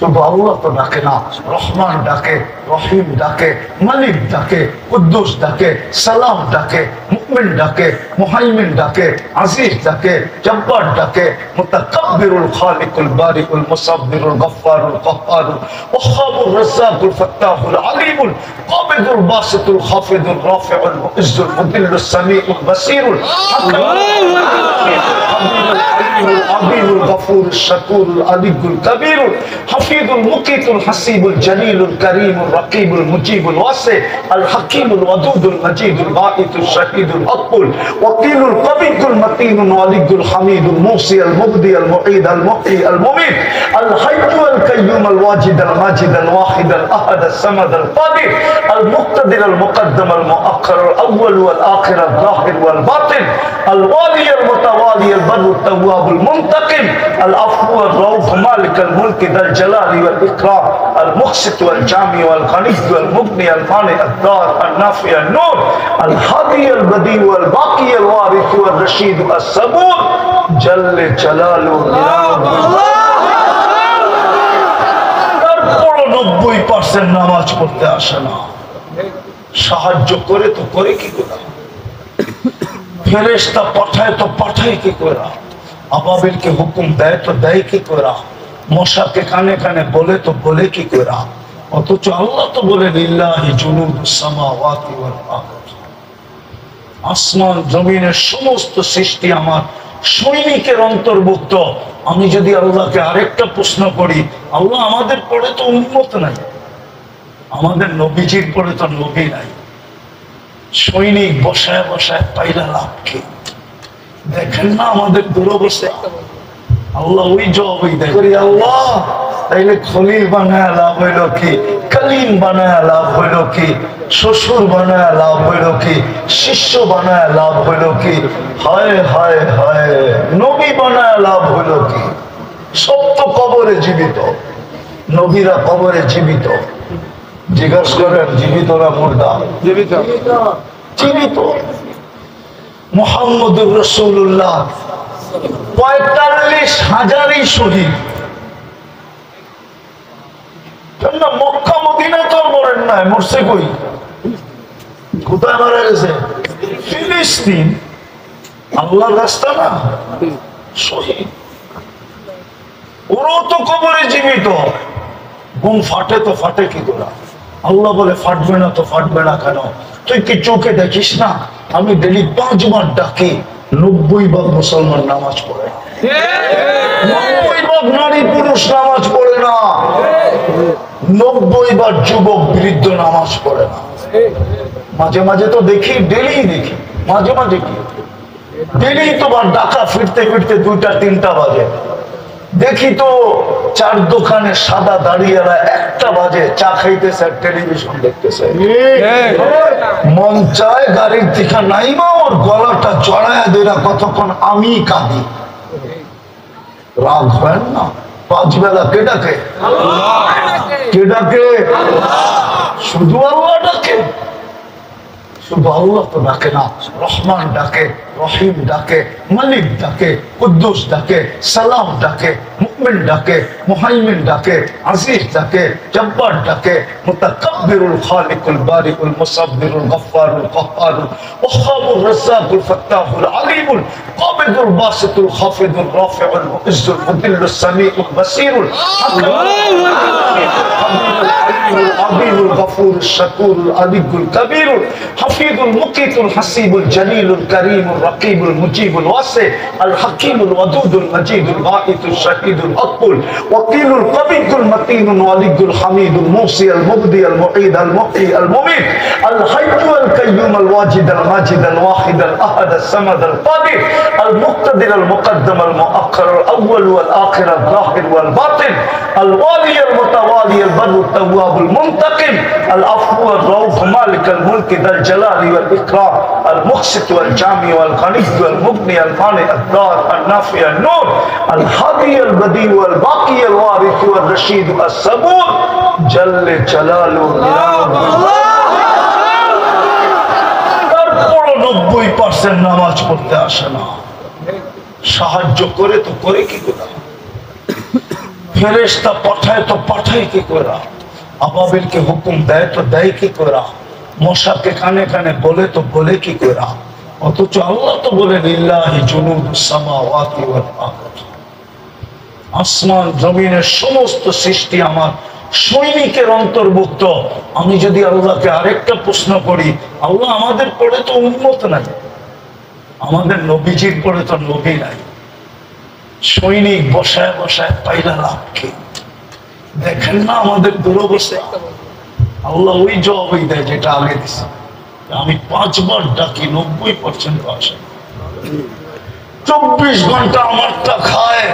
শুধু আল্লাহ তো ডাকে না, রহমান ডাকে, রহিম ডাকে, মালিক ডাকে, কুদ্দুস ডাকে, সালাম ডাকে, মুমিন ডাকে, মুহাইমিন ডাকে, আজিজ ডাকে, জব্বার ডাকে, মুতাকাব্বিরুল খালিকুল বারিকুল মুসাব্বিরুল গফফারুল কহ্হারুল ওয়াহ্হাবুর রাজ্জাকুল ফাত্তাহুল আলিমুল কাবিদুল বাসিতুল খাফিদুল রাফিউল মুইজ্জুল মুদিল্লুস সামিউল বাসিরুল العظيم الغفور الشكور العلي الكبير الحفيظ المقيت الحسيب الجليل الكريم الرقيب المجيب الواسع الحكيم الودود المجيد الباعث الشهيد الأطول وكيل القوي المتين الولي الحميد الموصي المبدي المعيد المحيي المميت الحي القيوم الواجد الماجد الواحد الأحد الصمد القادر المقتدر المقدم المؤخر الأول والآخر الظاهر والباطن الوالي المتوالي البر التواب المنتقم العفو الرؤوف مالك الملك ذا الجلال والإكرام المقسط والجامع والغني والمغني المانع الدار النافع النور الهادي البديع والباقي الوارث والرشيد الصبور جل جلاله তারপরও 90% নামাজ পড়তে আসে না। সাহায্য করে তো করে কি করে, ফেরেশতা পাঠায় তো পাঠায় কি করে, আবাবিলকে হুকুম দেয় তো দেয় কি করে, মশাকে কানে কানে বলে তো বলে কি করে, অথচ আল্লাহ তো বলে লিল্লাহি জুনুদুস সামাওয়াতি ওয়াল আরদ, আসমান জমিনের সমস্ত সৃষ্টি আমার সৈনিকের অন্তর্ভুক্ত। আমি যদি আল্লাহকে আরেকটা প্রশ্ন করি, আল্লাহ আমাদের পরে তো উম্মত নাই, আমাদের নবীজির পরে তো নবী নাই, সৈনিক বসায় বসায় পাইলা লাভ কি? দেখেন না আমাদের দুরবস্থা। আল্লাহ ওই জবাবই দেয়, আল্লাহ তাইলে খলিল বানায় লাভ হইল কি, কালিম বানায় লাভ হইল কি, শ্বশুর বানায় লাভ হইল কি, শিষ্য বানায় লাভ হইল কি, হায় হায় হায় নবী বানায় লাভ হইল কি? সব তো কবরে জীবিত, নবীরা কবরে জীবিত। জিজ্ঞাসা করেন জীবিত না মুর্দা? জীবিত। জীবিত। মুহাম্মদুর রাসূলুল্লাহ 45,000 শহীদ। মক্কা মদিনা তো মরেন নাই, মরছে কই? কোথায় মারা গেছে? ফিলিস্তিন। আল্লাহর রাস্তা না, শহীদ। ওরাও তো কবরে জীবিত। ঘুম ফাটে তো ফাটে কি করে? আল্লাহ বলে ফাটবে না তো ফাটবে না কেন? তুই কি চোখে দেখিস না? আমি ডেলি 5 বার ডাকি, 90% মুসলমান নামাজ পড়ে, 90% নারী পুরুষ নামাজ পড়ে না, 90% যুবক বৃদ্ধ নামাজ পড়ে না। মাঝে মাঝে তো দেখি, ডেলি দেখি, মাঝে মাঝে কি ডেলি তোমার ডাকা ফিরতে ফিরতে 2টা-3টা বাজে। দেখি তো চার দোকানে সাদা দাঁড়িয়েরা 1টা বাজে চা খাইতেছে, টেলিভিশন দেখতেছে। মন চায় গাড়ির থেকে নাইমা ওর গলাটা চড়ায় দেরা কতক্ষণ আমি কাঁদি। রাগ হয় না? 5 বেলা কে ডাকে? কে ডাকে? শুধু আল্লাহ ডাকে। শুধু আল্লাহ তো ডাকে না, রহমান ডাকে, রহিম ডাকে, মালিক ডাকে, কুদ্দুস ডাকে, সালাম ডাকে, মুমিন ডাকে, মুহাইমিন ডাকে, আজিজ ডাকে, জব্বার ডাকে, মুতাকাব্বিরুল খালিকুল বারিকুল মুসাব্বিরুল গফফারুল কহ্হারুল ওয়াহ্হাবুর রাজ্জাকুল ফাত্তাহুল আলিমুল কাবিদুল বাসিতুল খাফিদুল রাফিউল মুইজ্জুল মুদিল্লুস সামিউল বাসিরুল العظيم الغفور الشكور العلي الكبير الحفيظ المقيت الحسيب الجليل الكريم الرقيب المجيب الواسع الحكيم الودود المجيد الباعث الشهيد الأطول وكيل القوي المتين الولي الحميد الموصي المبدي المعيد المحيي المميت الحي القيوم الواجد الماجد الواحد الأحد الصمد القادر المقتدر المقدم المؤخر الأول والآخر الظاهر والباطن الوالي المتوالي البر التواب المنتقم العفو الرؤوف مالك الملك ذا الجلال والإكرام المقسط والجامع والغني والمغني المانع الدار النافع النور الهادي البديع والباقي الوارث والرشيد الصبور جل جلاله 90% নামাজ পড়তে আসে না। সাহায্য করে তো করে কি করে, ফেরেশতা পাঠায় তো পাঠায় কি করে, আবাবিলকে হুকুম দেয় তো দেয় কি করে, মশাকে কানে কানে বলে তো বলে কি করে, অথচ আল্লাহ তো বলে লিল্লাহি জুনুদুস সামাওয়াতি ওয়াল আরদ, আসমান জমিনের সমস্ত সৃষ্টি আমার সৈনিকের অন্তর্ভুক্ত। আমি যদি আল্লাহকে আরেকটা প্রশ্ন করি, আল্লাহ আমাদের পরে তো উম্মত নাই, আমাদের নবীজির পরে তো নবী নাই, সৈনিক বসায় বসায় পাইলা লাভ কি? দেখেন না আমাদের দুরবস্থা। আল্লাহ ওই জবাবই দেয় যেটা আগে দিছে, আমি 5 বার ডাকি 90% আসে, 24 ঘন্টা আমারটা খায়,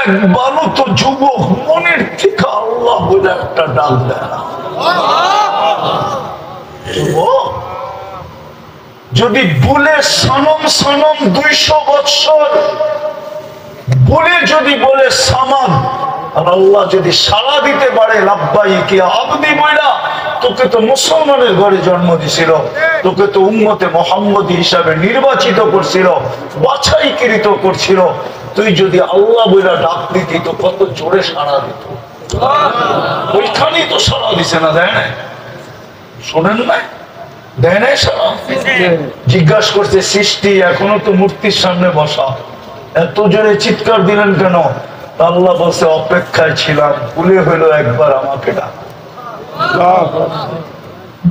একবারও তো যুবক মনের থেকে আল্লাহ বলে একটা ডাক দেয় না। যদি বলে সনম সনম 200 বৎসর বলে যদি বলে সামাদ, আর আল্লাহ যদি সাড়া দিতে পারে লাব্বাইকি আবদি বইলা, তোকে তো মুসলমানের ঘরে জন্ম দিছিল, তোকে তো উম্মতে মুহাম্মদী হিসাবে নির্বাচিত করছিল, বাছাইকৃত করছিল, তুই যদি আল্লাহ বইলা ডাক দিতি তো কত জোরে সাড়া দিত। ওইখানেই তো সাড়া দিছে না, দেয় না? শোনেন না, দেয় নাই সাড়া? জিজ্ঞাসা করছে সৃষ্টি এখনো তো মূর্তির সামনে বসা, এত জোরে চিৎকার দিলেন কেন? আল্লাহ বলছে অপেক্ষায় ছিলাম, ভুলে হইলো একবার আমাকে ডাক।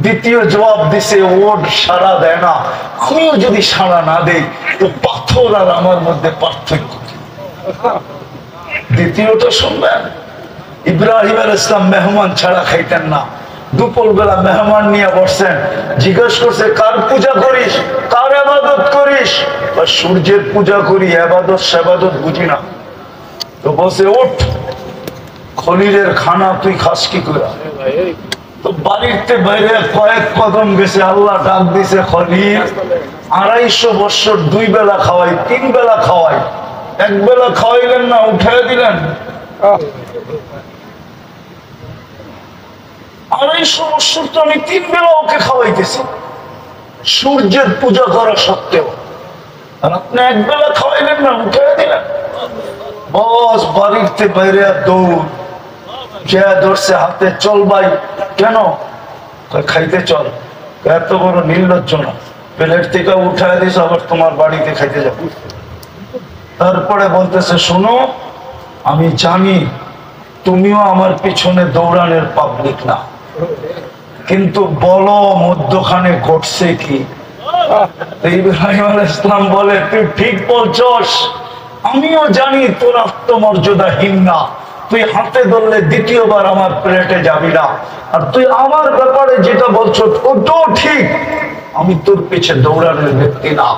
দ্বিতীয় জবাব দিছে ওর সাড়া দেয় না, আমিও যদি সাড়া না দেই তো পাথর আর আমার মধ্যে পার্থক্য। দ্বিতীয়টা শুনবেন, ইব্রাহিম আলাইহিস সালাম মেহমান ছাড়া খাইতেন না, দুপুর বেলা মেহমান নিয়ে বসছেন, জিজ্ঞেস করছে কার পূজা করিস, কার ইবাদত করিস? সূর্যের পূজা করি, ইবাদত সেবাদত বুঝি না। তো বসে ওঠ, খলিলের খানা তুই খাস কি করে? তো বাড়িতে বাইরে কয়েক কদম গেছে, আল্লাহ ডাক দিছে খলিল 250 বছর 2 বেলা খাওয়াই, 3 বেলা খাওয়াই, 1 বেলা খাওয়াইলেন না, উঠাই দিলেন। 250 বছর তো আমি 3 বেলা ওকে খাওয়াইতেছি সূর্যের পূজা করা সত্ত্বেও, আর আপনি 1 বেলা খাওয়াইলেন না, উঠাই দিলেন। বস বাড়িতে বাইরে দৌড়, যে ধরছে হাতে, চল ভাই। কেন? খাইতে চল। এত বড় নির্লজ্জ না, প্লেট থেকে উঠায় দিস আবার তোমার বাড়িতে খাইতে যাবো। তারপরে বলতেছে শোনো, আমি জানি তুমিও আমার পিছনে দৌড়ানোর পাবলিক না, কিন্তু বলো মধ্যখানে ঘটছে কি? ইব্রাহিম আলাইহিস সালাম বলে তুই ঠিক বলছস, আমিও জানি তোর আত্মমর্যাদাহীন না, তুই হাতে ধরলে দ্বিতীয়বার আমার প্লেটে যাবি না, আর তুই আমার ব্যাপারে যেটা বলছো ওটাও ঠিক, আমি তোর পিছে দৌড়ানোর ব্যক্তি না,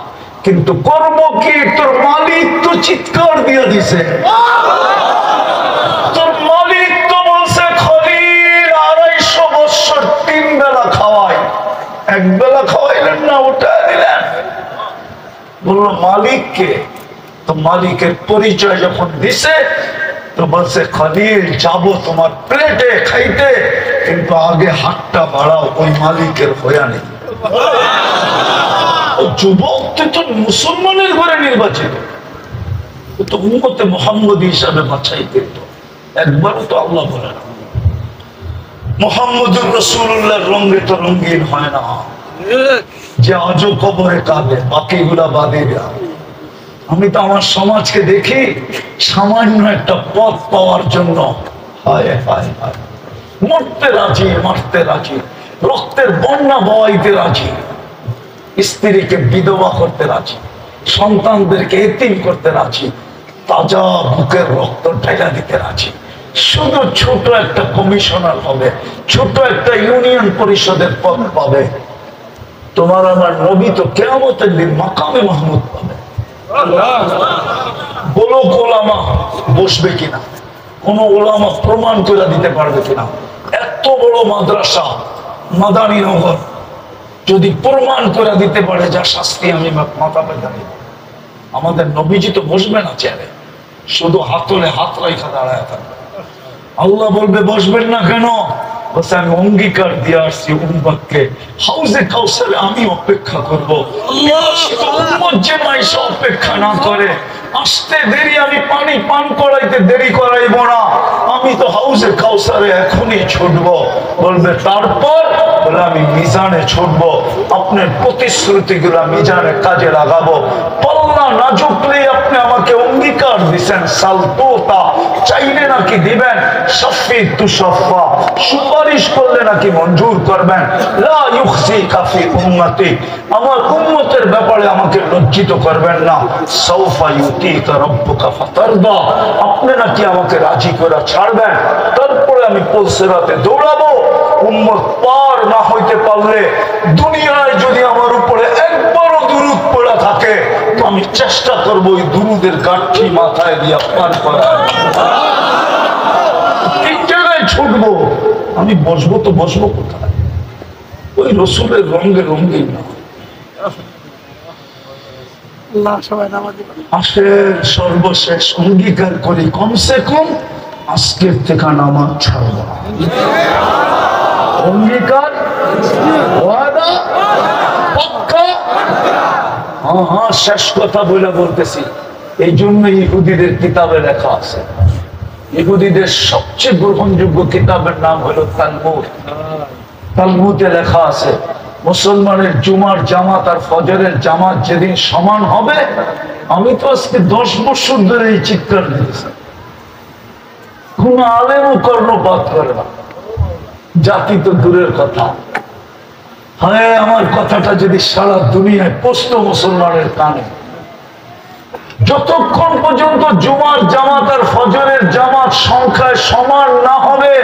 কিন্তু কর্ম কি? তোর মালিক তো চিৎকার দিয়ে দিছে, তোর মালিক তো বলছে খলিল 250 বছর 3 বেলা খাওয়াই, 1 বেলা খাওয়াইলেন না, ওটা দিলেন। বললো মালিককে, তো মালিকের পরিচয় যখন দিছে তো বলছে খলিল যাবো তোমার প্লেটে খাইতে, কিন্তু আগে হাতটা বাড়াও, ওই মালিকের হইয়া নেই। যুবক তুই তো মুসলমানের ঘরে নির্বাচিত, তো উম্মতে মুহাম্মদী হিসাবে বাছাই করত, একবারও তো আল্লাহ বলে না মুহাম্মদুর রাসূলুল্লাহর রঙে তো রঙিন হয় না, যে আজও কবরে কাঁদে, বাকিগুলা বাদে দেয়া। আমি তো আমার সমাজকে দেখি সামান্য একটা পথ পাওয়ার জন্য হায় হায় হায় মরতে রাজি, মারতে রাজি, রক্তের বন্যা বওয়াইতে রাজি, স্ত্রীকে বিধবা করতে রাজি, সন্তানদেরকে এতিম করতে রাজি, তাজা বুকের রক্ত ঢেলা দিতে রাজি, শুধু ছোট একটা কমিশনার হবে, ছোট একটা ইউনিয়ন পরিষদের পদ পাবে। তোমার আমার নবী তো কিয়ামতের দিন মাকামে মাহমুদ পাবে। বলো ওলামা বসবে কিনা, কোন ওলামা প্রমাণ করে দিতে পারবে কিনা? এত বড় মাদ্রাসা মাদানী নগর যদি প্রমাণ করে দিতে পারে যা শাস্তি আমি মাথা পেতে নিব, আমাদের নবীজি তো বসবে না চেয়ারে, শুধু হাতলে হাত রাইখা দাঁড়ায় থাকবে। আল্লাহ বলবে বসবেন না কেন? বলছে আমি অঙ্গীকার দিয়ে আসছি উম্মতকে হাউজে কাউসারে আমি অপেক্ষা করবো। উম্মত যে মাইশা অপেক্ষা না করে আসতে দেরি, আমি পানি পান করাইতে দেরি করাইব না, আমি তো হাউসে কাউসারে এখনই ছুটবো। বলবে তারপর? বলে আমি মিজানে ছুটবো, আপনার প্রতিশ্রুতিগুলা মিজানে কাজে লাগাবো। পাল্লা না ঝুঁকলেই আপনি আমাকে অঙ্গীকার দিচ্ছেন, সালতোতা চাইলে নাকি দিবেন, সাফি তুসাফা সুপারিশ করলে নাকি মঞ্জুর করবেন, লা ইউখজিকা ফি উম্মতি আমার উম্মতের ব্যাপারে আমাকে লজ্জিত করবেন না, সাউফা ইউতিকা রাব্বুকা ফাতারদা আপনি নাকি আমাকে রাজি করে ছাড়বেন, তারপরে আমি পুলসিরাতে দৌড়াবো। উম্মত পার না হইতে পারলে, দুনিয়ায় যদি আমার উপরে একবারও দুরূদ পড়া থাকে, তো আমি চেষ্টা করবো ওই দুরূদের গাঁঠি মাথায় দিয়া পার করা। ঠিক জায়গায় ছুটবো, আমি বসবো তো বসবো কোথায়? ওই রসুলের রঙে রঙিন না। আসের সর্বশেষ অঙ্গীকার করি, কমসে কম আজকের থেকে নামাজ ছাড়ব না। অঙ্গীকার, ওয়াদা, পাক্কা। হ্যাঁ, শেষ কথা বলতেছি, এই জন্য ইহুদিদের কিতাবে লেখা আছে, ইহুদিদের সবচেয়ে গ্রহণযোগ্য কিতাবের নাম হলো তালমুদ। তালমুদে লেখা আছে, মুসলমানের জুমার জামাত আর ফজরের জামাত যেদিন সমান হবে, আমি তো আজকে 10 বছর ধরে এই চিৎকার দিয়েছি, কোন আলেমও কর্ণপাত করে না, জাতি তো দূরের কথা। হ্যাঁ, আমার কথাটা যদি সারা দুনিয়ায় পৌঁছতো মুসলমানের কানে, যতক্ষণ পর্যন্ত জুমার জামাত আর ফজরের জামাত সংখ্যায় সমান না হবে,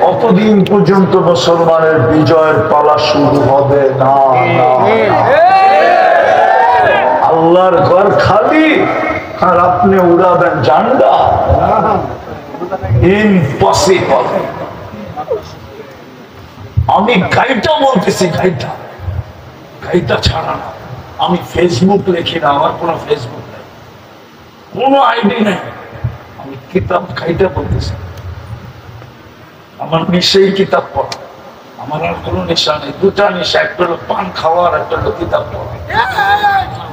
অতদিন পর্যন্ত মুসলমানের বিজয়ের পালা শুরু হবে না। আল্লাহর ঘর খালি আর আপনি উড়াবেন ঝান্ডা, ইম্পসিবল। আমি গাইটা বলতেছি, গাইটা ছাড়া না। আমি ফেসবুক লিখি না, আমার কোনো ফেসবুক নেই, কোনো আইডি নেই। আমি কিতাব খাইটা বলতেছি, আমার নেশাই কিতাব পড়া, আমার আর কোনো নেশা নেই। দুটা নেশা, একটা হলো পান খাওয়া আর একটা হলো কিতাব পড়া।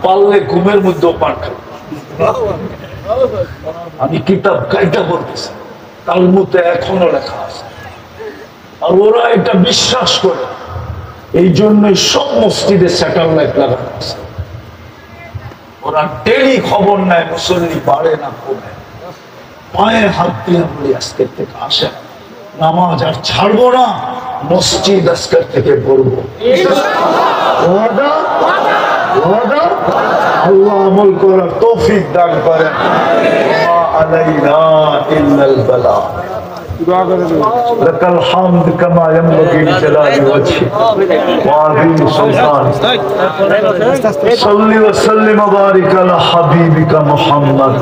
পারলে ঘুমের মধ্যেও পান খাবো। আমি কিতাব খাইটা বলতেছি, তালমুদে এখনো লেখা আছে, আর ওরা এটা বিশ্বাস করে। এই জন্যই সব মসজিদে স্যাটেলাইট লাগানো আছে। ওরা ডেলি খবর নেয় মুসল্লি বাড়ে না কমে। পায়ে হাত দিয়ে বলি আজকের থেকে আসেন, নামাজ আর ছাড়বো না, মসজিদ আজকের থেকে পড়বো। আল্লাহ আমল করার তৌফিক দান করেন। আলাইনা ইল্লাল বালাগ। لك الحمد كما ينبغي لجلال وجهك وعظيم سلطانك. صل وسلم وبارك على حبيبك محمد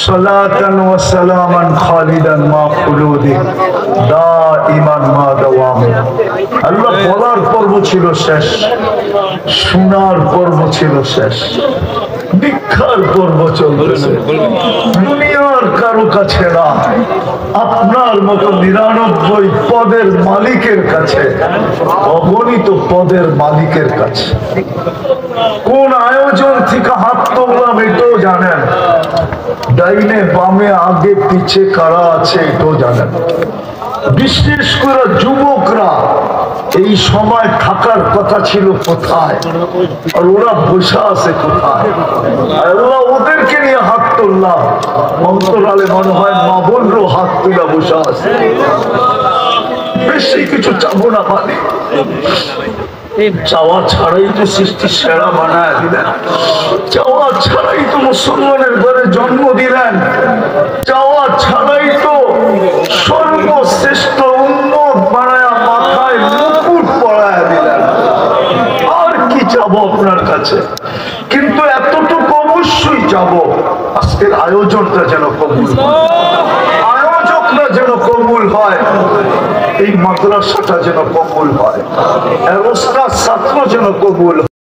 صلاة وسلاما خالدا مع خلوده دائما مع دوامه. আল্লাহ বলার পর্ব ছিল শেষ, শোনার পর্ব ছিল শেষ, দীক্ষার পর্ব চলতেছে। দুনিয়ার কারো কাছে না, আপনার মতো 99 পদের মালিকের কাছে, অগণিত পদের মালিকের কাছে। কোন আয়োজন থেকে হাত তুললাম এটাও জানেন, ডাইনে বামে আগে পিছে কারা আছে এটাও জানেন। বিশেষ করে যুবকরা এই সময় থাকার কথা ছিল কোথায়, আর ওরা বসে আছে কোথায়? আল্লাহ ওদেরকে নিয়ে হাত তুললাম, অন্তরালে মনে হয় মা বোনরও হাত তুলে বসে আছে। বেশি কিছু চাবো না, মানে চাওয়া ছাড়াই তো সৃষ্টি সেরা বানায় দিলেন, চাওয়া ছাড়াই তো মুসলমানের ঘরে জন্ম দিলেন, চাওয়া ছাড়াই তো সর্বশ্রেষ্ঠ উন্নত বানায় মাথায় মুকুট পড়ায় দিলেন। আর কি চাবো আপনার কাছে? কিন্তু এতটুকু অবশ্যই চাবো, আজকের আয়োজনটা যেন কবুল হয়, আয়োজকরা যেন কবুল হয়, এই মাদ্রাসাটা যেন কবুল হয়, ছাত্র যেন কবুল হয়।